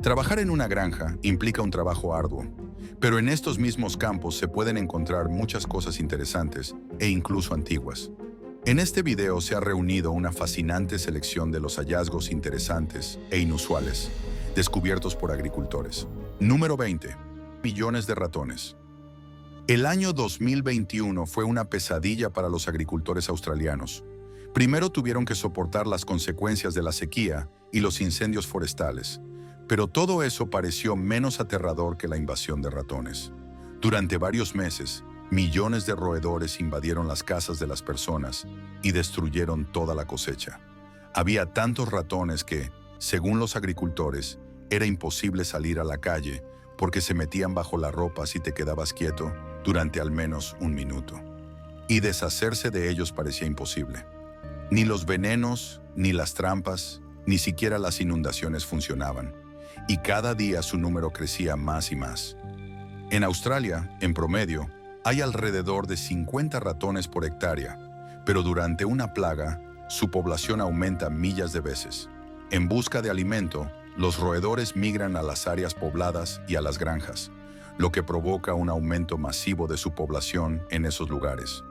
Trabajar en una granja implica un trabajo arduo, pero en estos mismos campos se pueden encontrar muchas cosas interesantes e incluso antiguas. En este video se ha reunido una fascinante selección de los hallazgos interesantes e inusuales descubiertos por agricultores. Número 20. Millones de ratones. El año 2021 fue una pesadilla para los agricultores australianos. Primero tuvieron que soportar las consecuencias de la sequía y los incendios forestales, pero todo eso pareció menos aterrador que la invasión de ratones. Durante varios meses, millones de roedores invadieron las casas de las personas y destruyeron toda la cosecha. Había tantos ratones que, según los agricultores, era imposible salir a la calle porque se metían bajo la ropa si te quedabas quieto durante al menos un minuto. Y deshacerse de ellos parecía imposible. Ni los venenos, ni las trampas, ni siquiera las inundaciones funcionaban, y cada día su número crecía más y más. En Australia, en promedio, hay alrededor de 50 ratones por hectárea, pero durante una plaga, su población aumenta millas de veces. En busca de alimento, los roedores migran a las áreas pobladas y a las granjas, lo que provoca un aumento masivo de su población en esos lugares.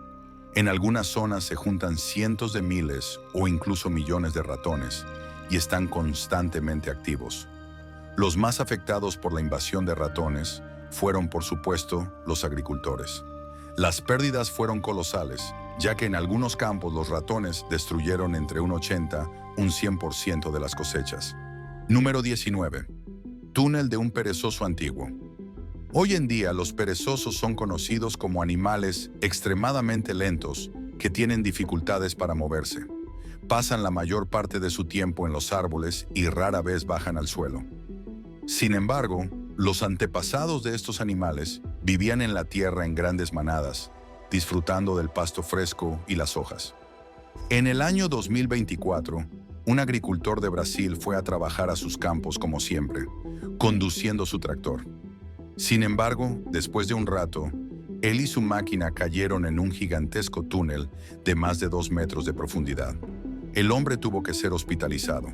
En algunas zonas se juntan cientos de miles o incluso millones de ratones y están constantemente activos. Los más afectados por la invasión de ratones fueron, por supuesto, los agricultores. Las pérdidas fueron colosales, ya que en algunos campos los ratones destruyeron entre un 80 y un 100% de las cosechas. Número 19. Túnel de un perezoso antiguo. Hoy en día los perezosos son conocidos como animales extremadamente lentos que tienen dificultades para moverse. Pasan la mayor parte de su tiempo en los árboles y rara vez bajan al suelo. Sin embargo, los antepasados de estos animales vivían en la tierra en grandes manadas, disfrutando del pasto fresco y las hojas. En el año 2024, un agricultor de Brasil fue a trabajar a sus campos como siempre, conduciendo su tractor. Sin embargo, después de un rato, él y su máquina cayeron en un gigantesco túnel de más de 2 metros de profundidad. El hombre tuvo que ser hospitalizado.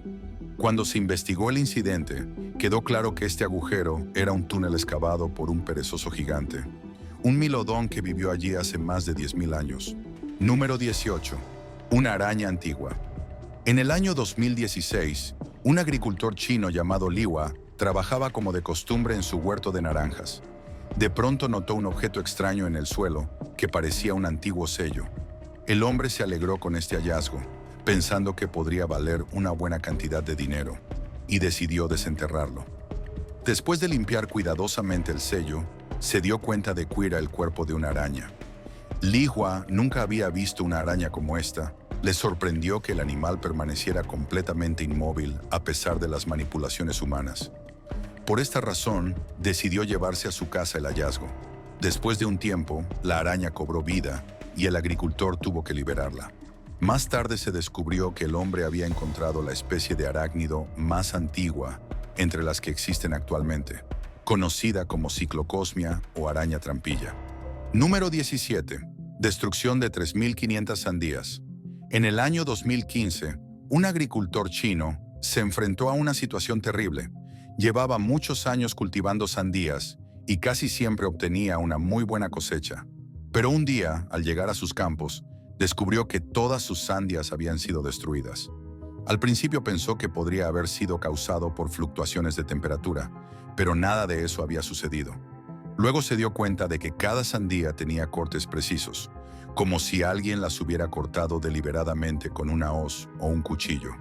Cuando se investigó el incidente, quedó claro que este agujero era un túnel excavado por un perezoso gigante, un milodón que vivió allí hace más de 10.000 años. Número 18. Una araña antigua. En el año 2016, un agricultor chino llamado Li Hua trabajaba como de costumbre en su huerto de naranjas. De pronto notó un objeto extraño en el suelo que parecía un antiguo sello. El hombre se alegró con este hallazgo, pensando que podría valer una buena cantidad de dinero, y decidió desenterrarlo. Después de limpiar cuidadosamente el sello, se dio cuenta de que era el cuerpo de una araña. Li Hua nunca había visto una araña como esta. Le sorprendió que el animal permaneciera completamente inmóvil a pesar de las manipulaciones humanas. Por esta razón, decidió llevarse a su casa el hallazgo. Después de un tiempo, la araña cobró vida y el agricultor tuvo que liberarla. Más tarde se descubrió que el hombre había encontrado la especie de arácnido más antigua entre las que existen actualmente, conocida como ciclocosmia o araña trampilla. Número 17. Destrucción de 3.500 sandías. En el año 2015, un agricultor chino se enfrentó a una situación terrible. Llevaba muchos años cultivando sandías y casi siempre obtenía una muy buena cosecha. Pero un día, al llegar a sus campos, descubrió que todas sus sandías habían sido destruidas. Al principio pensó que podría haber sido causado por fluctuaciones de temperatura, pero nada de eso había sucedido. Luego se dio cuenta de que cada sandía tenía cortes precisos, como si alguien las hubiera cortado deliberadamente con una hoz o un cuchillo.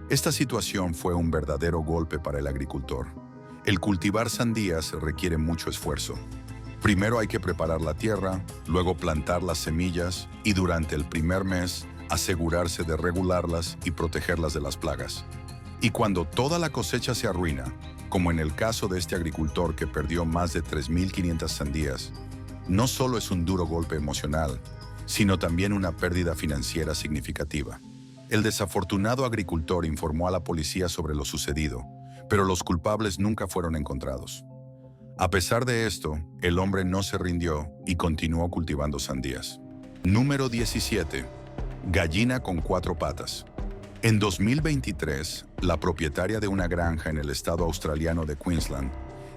Esta situación fue un verdadero golpe para el agricultor. El cultivar sandías requiere mucho esfuerzo. Primero hay que preparar la tierra, luego plantar las semillas y durante el primer mes asegurarse de regularlas y protegerlas de las plagas. Y cuando toda la cosecha se arruina, como en el caso de este agricultor que perdió más de 3.500 sandías, no solo es un duro golpe emocional, sino también una pérdida financiera significativa. El desafortunado agricultor informó a la policía sobre lo sucedido, pero los culpables nunca fueron encontrados. A pesar de esto, el hombre no se rindió y continuó cultivando sandías. Número 17. Gallina con 4 patas. En 2023, la propietaria de una granja en el estado australiano de Queensland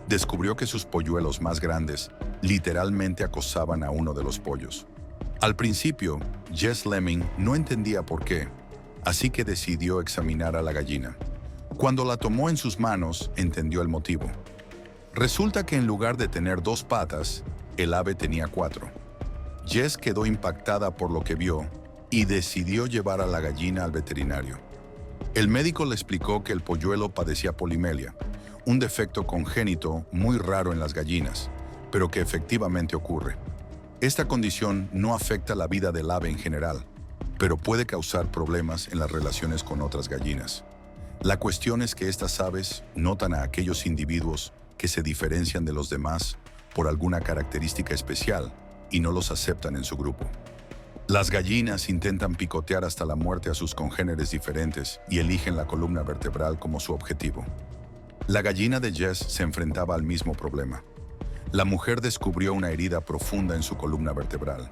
descubrió que sus polluelos más grandes literalmente acosaban a uno de los pollos. Al principio, Jess Lemming no entendía por qué, así que decidió examinar a la gallina. Cuando la tomó en sus manos, entendió el motivo. Resulta que en lugar de tener 2 patas, el ave tenía 4. Jess quedó impactada por lo que vio y decidió llevar a la gallina al veterinario. El médico le explicó que el polluelo padecía polimelia, un defecto congénito muy raro en las gallinas, pero que efectivamente ocurre. Esta condición no afecta la vida del ave en general, pero puede causar problemas en las relaciones con otras gallinas. La cuestión es que estas aves notan a aquellos individuos que se diferencian de los demás por alguna característica especial y no los aceptan en su grupo. Las gallinas intentan picotear hasta la muerte a sus congéneres diferentes y eligen la columna vertebral como su objetivo. La gallina de Jess se enfrentaba al mismo problema. La mujer descubrió una herida profunda en su columna vertebral.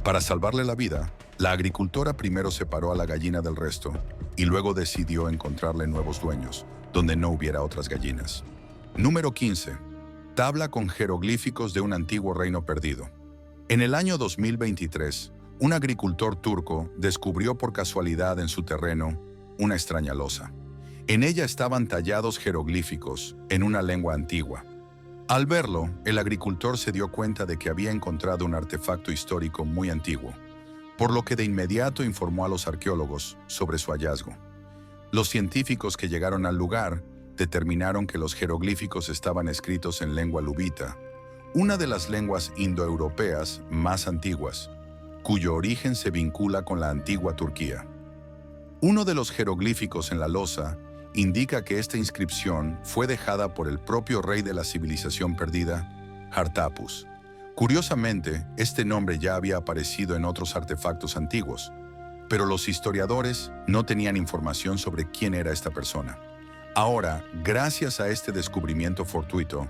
Para salvarle la vida, la agricultora primero separó a la gallina del resto y luego decidió encontrarle nuevos dueños, donde no hubiera otras gallinas. Número 15. Tabla con jeroglíficos de un antiguo reino perdido. En el año 2023, un agricultor turco descubrió por casualidad en su terreno una extraña losa. En ella estaban tallados jeroglíficos en una lengua antigua. Al verlo, el agricultor se dio cuenta de que había encontrado un artefacto histórico muy antiguo, por lo que de inmediato informó a los arqueólogos sobre su hallazgo. Los científicos que llegaron al lugar determinaron que los jeroglíficos estaban escritos en lengua luvita, una de las lenguas indoeuropeas más antiguas, cuyo origen se vincula con la antigua Turquía. Uno de los jeroglíficos en la losa indica que esta inscripción fue dejada por el propio rey de la civilización perdida, Hartapus. Curiosamente, este nombre ya había aparecido en otros artefactos antiguos, pero los historiadores no tenían información sobre quién era esta persona. Ahora, gracias a este descubrimiento fortuito,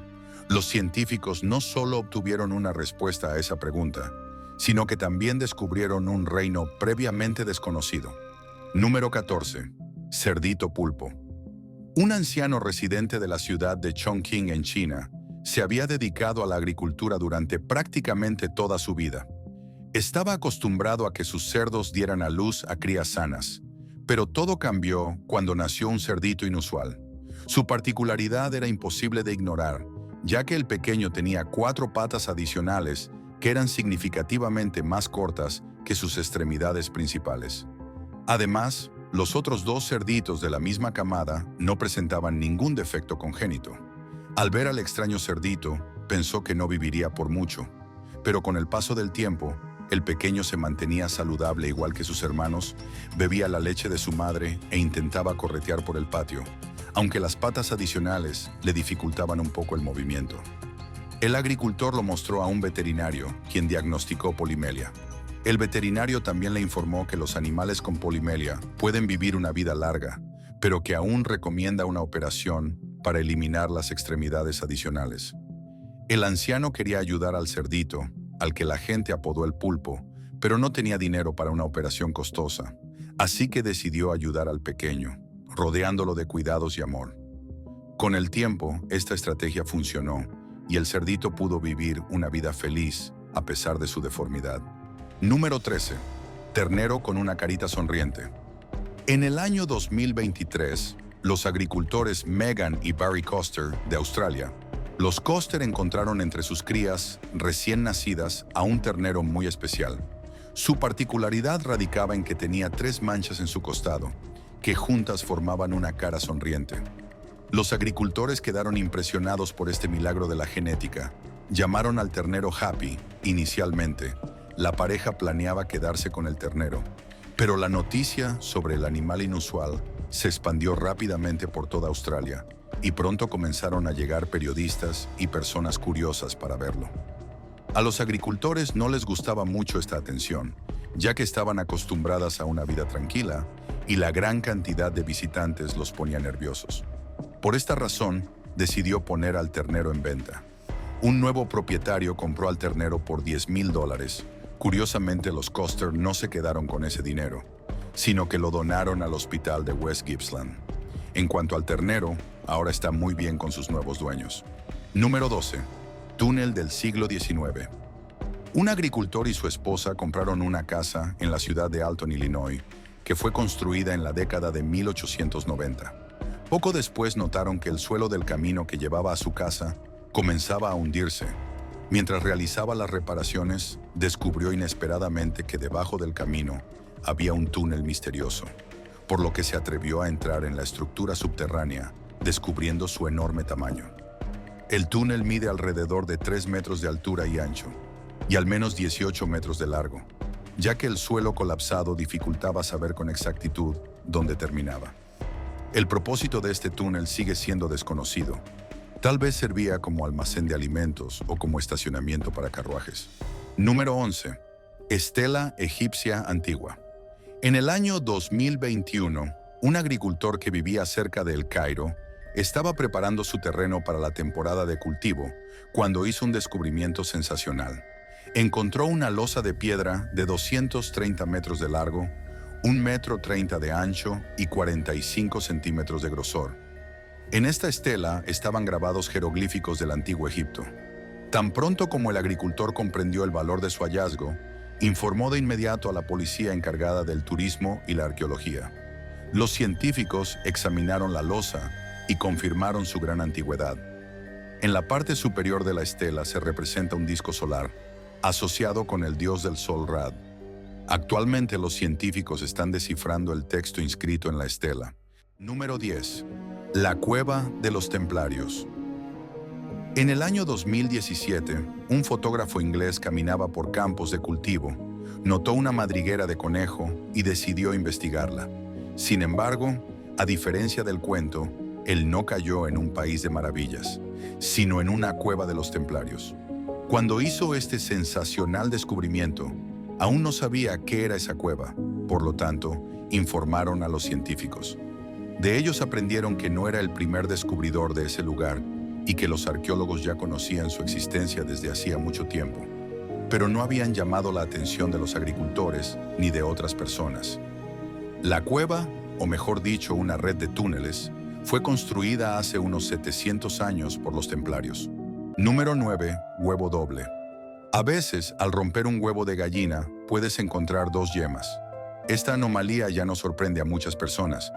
los científicos no solo obtuvieron una respuesta a esa pregunta, sino que también descubrieron un reino previamente desconocido. Número 14. Cerdito pulpo. Un anciano residente de la ciudad de Chongqing en China se había dedicado a la agricultura durante prácticamente toda su vida. Estaba acostumbrado a que sus cerdos dieran a luz a crías sanas, pero todo cambió cuando nació un cerdito inusual. Su particularidad era imposible de ignorar, ya que el pequeño tenía 4 patas adicionales que eran significativamente más cortas que sus extremidades principales. Además, los otros 2 cerditos de la misma camada no presentaban ningún defecto congénito. Al ver al extraño cerdito, pensó que no viviría por mucho, pero con el paso del tiempo, el pequeño se mantenía saludable igual que sus hermanos, bebía la leche de su madre e intentaba corretear por el patio, aunque las patas adicionales le dificultaban un poco el movimiento. El agricultor lo mostró a un veterinario, quien diagnosticó polimelia. El veterinario también le informó que los animales con polimelia pueden vivir una vida larga, pero que aún recomienda una operación para eliminar las extremidades adicionales. El anciano quería ayudar al cerdito, al que la gente apodó el pulpo, pero no tenía dinero para una operación costosa, así que decidió ayudar al pequeño, rodeándolo de cuidados y amor. Con el tiempo, esta estrategia funcionó, y el cerdito pudo vivir una vida feliz a pesar de su deformidad. Número 13. Ternero con una carita sonriente. En el año 2023, los agricultores Megan y Barry Coster de Australia, los Coster encontraron entre sus crías recién nacidas a un ternero muy especial. Su particularidad radicaba en que tenía 3 manchas en su costado, que juntas formaban una cara sonriente. Los agricultores quedaron impresionados por este milagro de la genética. Llamaron al ternero Happy. Inicialmente, la pareja planeaba quedarse con el ternero, pero la noticia sobre el animal inusual se expandió rápidamente por toda Australia y pronto comenzaron a llegar periodistas y personas curiosas para verlo. A los agricultores no les gustaba mucho esta atención, ya que estaban acostumbradas a una vida tranquila y la gran cantidad de visitantes los ponía nerviosos. Por esta razón, decidió poner al ternero en venta. Un nuevo propietario compró al ternero por $10,000. Curiosamente, los Coster no se quedaron con ese dinero. sino que lo donaron al hospital de West Gippsland. En cuanto al ternero, ahora está muy bien con sus nuevos dueños. Número 12. Túnel del siglo XIX. Un agricultor y su esposa compraron una casa en la ciudad de Alton, Illinois, que fue construida en la década de 1890. Poco después notaron que el suelo del camino que llevaba a su casa comenzaba a hundirse. Mientras realizaba las reparaciones, descubrió inesperadamente que debajo del camino había un túnel misterioso, por lo que se atrevió a entrar en la estructura subterránea, descubriendo su enorme tamaño. El túnel mide alrededor de 3 metros de altura y ancho, y al menos 18 metros de largo, ya que el suelo colapsado dificultaba saber con exactitud dónde terminaba. El propósito de este túnel sigue siendo desconocido. Tal vez servía como almacén de alimentos o como estacionamiento para carruajes. Número 11. Estela egipcia antigua. En el año 2021, un agricultor que vivía cerca de El Cairo estaba preparando su terreno para la temporada de cultivo cuando hizo un descubrimiento sensacional. Encontró una losa de piedra de 230 metros de largo, 1,30 metros de ancho y 45 centímetros de grosor. En esta estela estaban grabados jeroglíficos del antiguo Egipto. Tan pronto como el agricultor comprendió el valor de su hallazgo, informó de inmediato a la policía encargada del turismo y la arqueología. Los científicos examinaron la losa y confirmaron su gran antigüedad. En la parte superior de la estela se representa un disco solar, asociado con el dios del sol Ra. Actualmente los científicos están descifrando el texto inscrito en la estela. Número 10. La Cueva de los Templarios. En el año 2017, un fotógrafo inglés caminaba por campos de cultivo, notó una madriguera de conejo y decidió investigarla. Sin embargo, a diferencia del cuento, él no cayó en un país de maravillas, sino en una cueva de los templarios. Cuando hizo este sensacional descubrimiento, aún no sabía qué era esa cueva, por lo tanto, informaron a los científicos. De ellos aprendieron que no era el primer descubridor de ese lugar y que los arqueólogos ya conocían su existencia desde hacía mucho tiempo, pero no habían llamado la atención de los agricultores ni de otras personas. La cueva, o mejor dicho, una red de túneles, fue construida hace unos 700 años por los templarios. Número 9. Huevo doble. A veces, al romper un huevo de gallina, puedes encontrar 2 yemas. Esta anomalía ya no sorprende a muchas personas,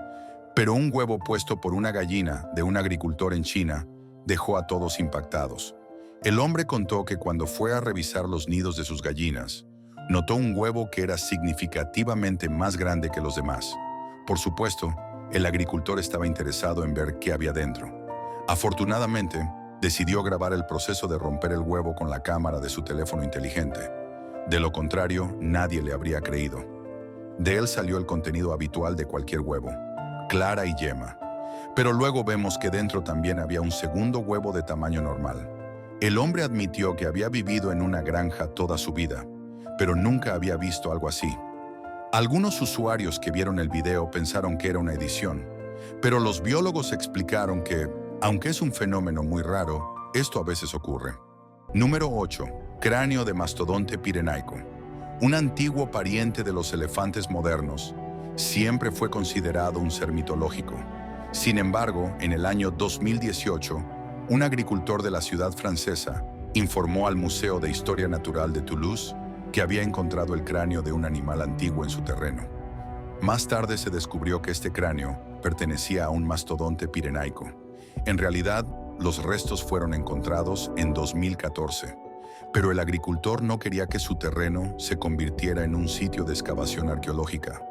pero un huevo puesto por una gallina de un agricultor en China dejó a todos impactados. El hombre contó que cuando fue a revisar los nidos de sus gallinas, notó un huevo que era significativamente más grande que los demás. Por supuesto, el agricultor estaba interesado en ver qué había dentro. Afortunadamente, decidió grabar el proceso de romper el huevo con la cámara de su teléfono inteligente. De lo contrario, nadie le habría creído. De él salió el contenido habitual de cualquier huevo, clara y yema. Pero luego vemos que dentro también había un segundo huevo de tamaño normal. El hombre admitió que había vivido en una granja toda su vida, pero nunca había visto algo así. Algunos usuarios que vieron el video pensaron que era una edición, pero los biólogos explicaron que, aunque es un fenómeno muy raro, esto a veces ocurre. Número 8. Cráneo de mastodonte pirenaico. Un antiguo pariente de los elefantes modernos, siempre fue considerado un ser mitológico. Sin embargo, en el año 2018, un agricultor de la ciudad francesa informó al Museo de Historia Natural de Toulouse que había encontrado el cráneo de un animal antiguo en su terreno. Más tarde se descubrió que este cráneo pertenecía a un mastodonte pirenaico. En realidad, los restos fueron encontrados en 2014, pero el agricultor no quería que su terreno se convirtiera en un sitio de excavación arqueológica,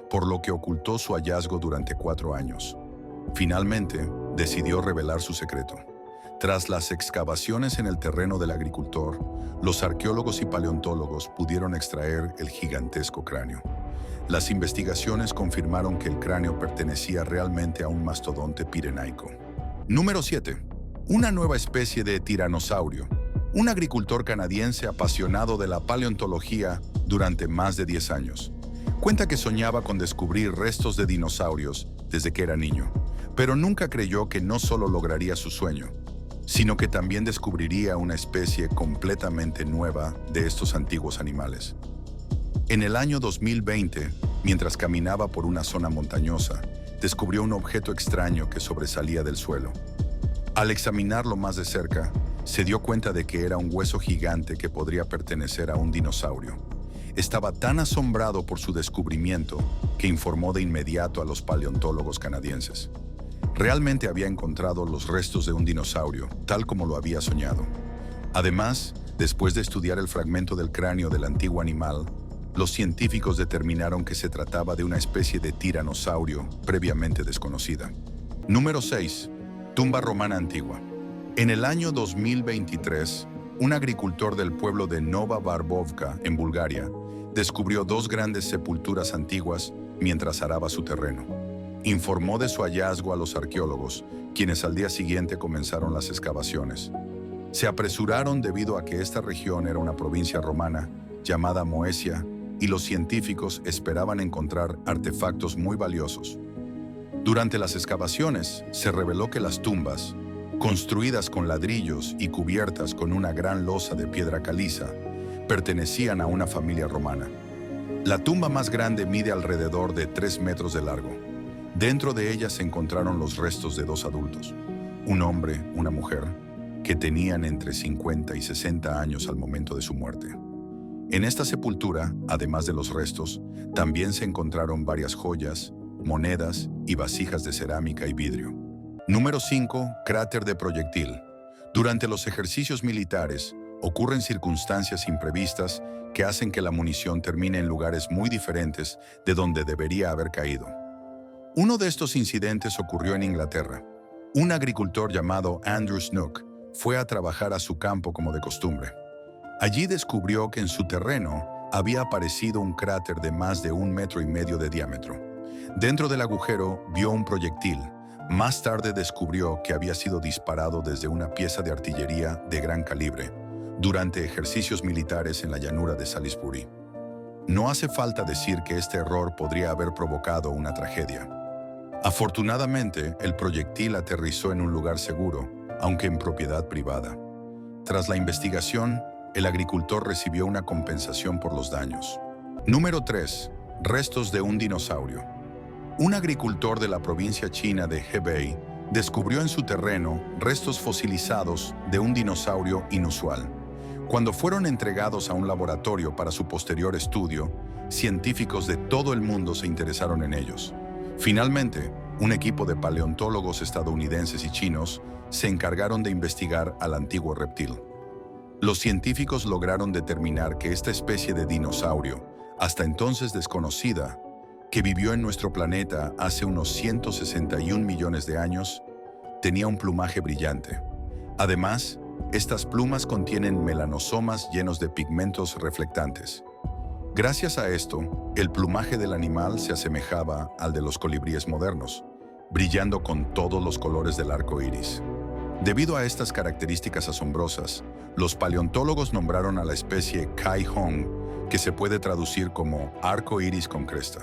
por lo que ocultó su hallazgo durante 4 años. Finalmente, decidió revelar su secreto. Tras las excavaciones en el terreno del agricultor, los arqueólogos y paleontólogos pudieron extraer el gigantesco cráneo. Las investigaciones confirmaron que el cráneo pertenecía realmente a un mastodonte pirenaico. Número 7. Una nueva especie de tiranosaurio. Un agricultor canadiense apasionado de la paleontología durante más de 10 años. Cuenta que soñaba con descubrir restos de dinosaurios desde que era niño, pero nunca creyó que no solo lograría su sueño, sino que también descubriría una especie completamente nueva de estos antiguos animales. En el año 2020, Mientras caminaba por una zona montañosa, descubrió un objeto extraño que sobresalía del suelo. Al examinarlo más de cerca, se dio cuenta de que era un hueso gigante que podría pertenecer a un dinosaurio. Estaba tan asombrado por su descubrimiento que informó de inmediato a los paleontólogos canadienses. Realmente había encontrado los restos de un dinosaurio, tal como lo había soñado. Además, después de estudiar el fragmento del cráneo del antiguo animal, los científicos determinaron que se trataba de una especie de tiranosaurio previamente desconocida. Número 6. Tumba romana antigua. En el año 2023, un agricultor del pueblo de Nova Barbovka, en Bulgaria, descubrió dos grandes sepulturas antiguas mientras araba su terreno. Informó de su hallazgo a los arqueólogos, quienes al día siguiente comenzaron las excavaciones. Se apresuraron debido a que esta región era una provincia romana llamada Moesia, y los científicos esperaban encontrar artefactos muy valiosos. Durante las excavaciones, se reveló que las tumbas, construidas con ladrillos y cubiertas con una gran losa de piedra caliza, pertenecían a una familia romana. La tumba más grande mide alrededor de 3 metros de largo. Dentro de ella se encontraron los restos de dos adultos, un hombre, una mujer, que tenían entre 50 y 60 años al momento de su muerte. En esta sepultura, además de los restos, también se encontraron varias joyas, monedas y vasijas de cerámica y vidrio. Número 5. Cráter de proyectil. Durante los ejercicios militares, ocurren circunstancias imprevistas que hacen que la munición termine en lugares muy diferentes de donde debería haber caído. Uno de estos incidentes ocurrió en Inglaterra. Un agricultor llamado Andrew Snook fue a trabajar a su campo como de costumbre. Allí descubrió que en su terreno había aparecido un cráter de más de 1,5 metros de diámetro. Dentro del agujero vio un proyectil. Más tarde descubrió que había sido disparado desde una pieza de artillería de gran calibre durante ejercicios militares en la llanura de Salisbury. No hace falta decir que este error podría haber provocado una tragedia. Afortunadamente, el proyectil aterrizó en un lugar seguro, aunque en propiedad privada. Tras la investigación, el agricultor recibió una compensación por los daños. Número 3. Restos de un dinosaurio. Un agricultor de la provincia china de Hebei descubrió en su terreno restos fosilizados de un dinosaurio inusual. Cuando fueron entregados a un laboratorio para su posterior estudio, científicos de todo el mundo se interesaron en ellos. Finalmente, un equipo de paleontólogos estadounidenses y chinos se encargaron de investigar al antiguo reptil. Los científicos lograron determinar que esta especie de dinosaurio, hasta entonces desconocida, que vivió en nuestro planeta hace unos 161 millones de años, tenía un plumaje brillante. Además, estas plumas contienen melanosomas llenos de pigmentos reflectantes. Gracias a esto, el plumaje del animal se asemejaba al de los colibríes modernos, brillando con todos los colores del arco iris. Debido a estas características asombrosas, los paleontólogos nombraron a la especie Kai Hong, que se puede traducir como arco iris con cresta.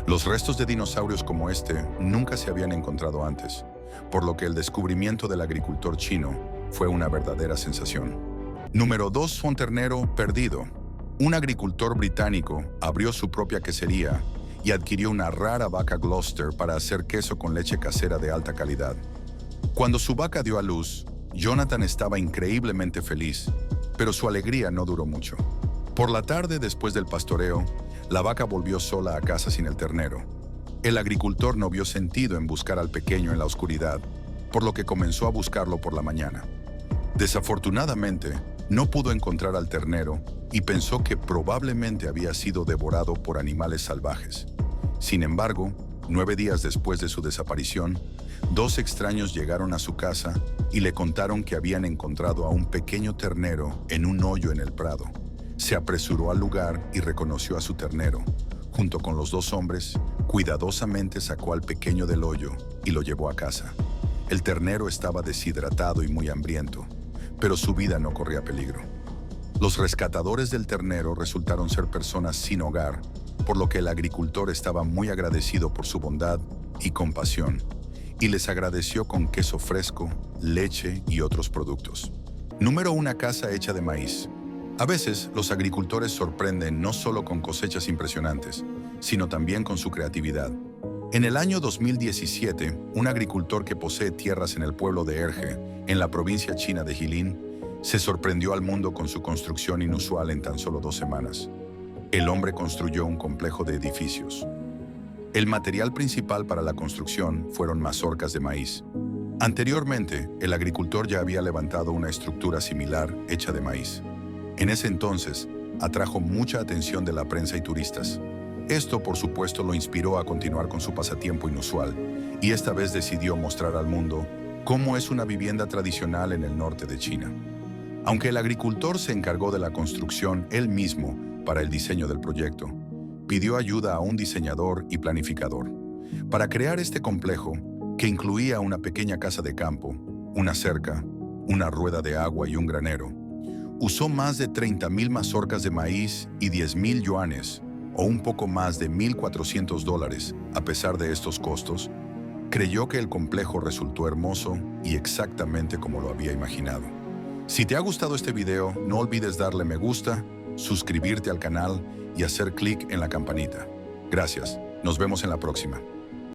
Los restos de dinosaurios como este nunca se habían encontrado antes, por lo que el descubrimiento del agricultor chino fue una verdadera sensación. Número 2. Fonternero perdido. Un agricultor británico abrió su propia quesería y adquirió una rara vaca Gloucester para hacer queso con leche casera de alta calidad. Cuando su vaca dio a luz, Jonathan estaba increíblemente feliz, pero su alegría no duró mucho. Por la tarde, después del pastoreo, la vaca volvió sola a casa sin el ternero. El agricultor no vio sentido en buscar al pequeño en la oscuridad, por lo que comenzó a buscarlo por la mañana. Desafortunadamente, no pudo encontrar al ternero y pensó que probablemente había sido devorado por animales salvajes. Sin embargo, 9 días después de su desaparición, 2 extraños llegaron a su casa y le contaron que habían encontrado a un pequeño ternero en un hoyo en el prado. Se apresuró al lugar y reconoció a su ternero. Junto con los 2 hombres, cuidadosamente sacó al pequeño del hoyo y lo llevó a casa. El ternero estaba deshidratado y muy hambriento, pero su vida no corría peligro. Los rescatadores del ternero resultaron ser personas sin hogar, por lo que el agricultor estaba muy agradecido por su bondad y compasión, y les agradeció con queso fresco, leche y otros productos. Número 1. Una casa hecha de maíz. A veces, los agricultores sorprenden no solo con cosechas impresionantes, sino también con su creatividad. En el año 2017, un agricultor que posee tierras en el pueblo de Erge, en la provincia china de Jilin, se sorprendió al mundo con su construcción inusual en tan solo 2 semanas. El hombre construyó un complejo de edificios. El material principal para la construcción fueron mazorcas de maíz. Anteriormente, el agricultor ya había levantado una estructura similar hecha de maíz. En ese entonces, atrajo mucha atención de la prensa y turistas. Esto, por supuesto, lo inspiró a continuar con su pasatiempo inusual, y esta vez decidió mostrar al mundo cómo es una vivienda tradicional en el norte de China. Aunque el agricultor se encargó de la construcción él mismo para el diseño del proyecto, pidió ayuda a un diseñador y planificador. Para crear este complejo, que incluía una pequeña casa de campo, una cerca, una rueda de agua y un granero, usó más de 30,000 mazorcas de maíz y 10,000 yuanes, o un poco más de $1,400. A pesar de estos costos, creyó que el complejo resultó hermoso y exactamente como lo había imaginado. Si te ha gustado este video, no olvides darle me gusta, suscribirte al canal y hacer clic en la campanita. Gracias. Nos vemos en la próxima.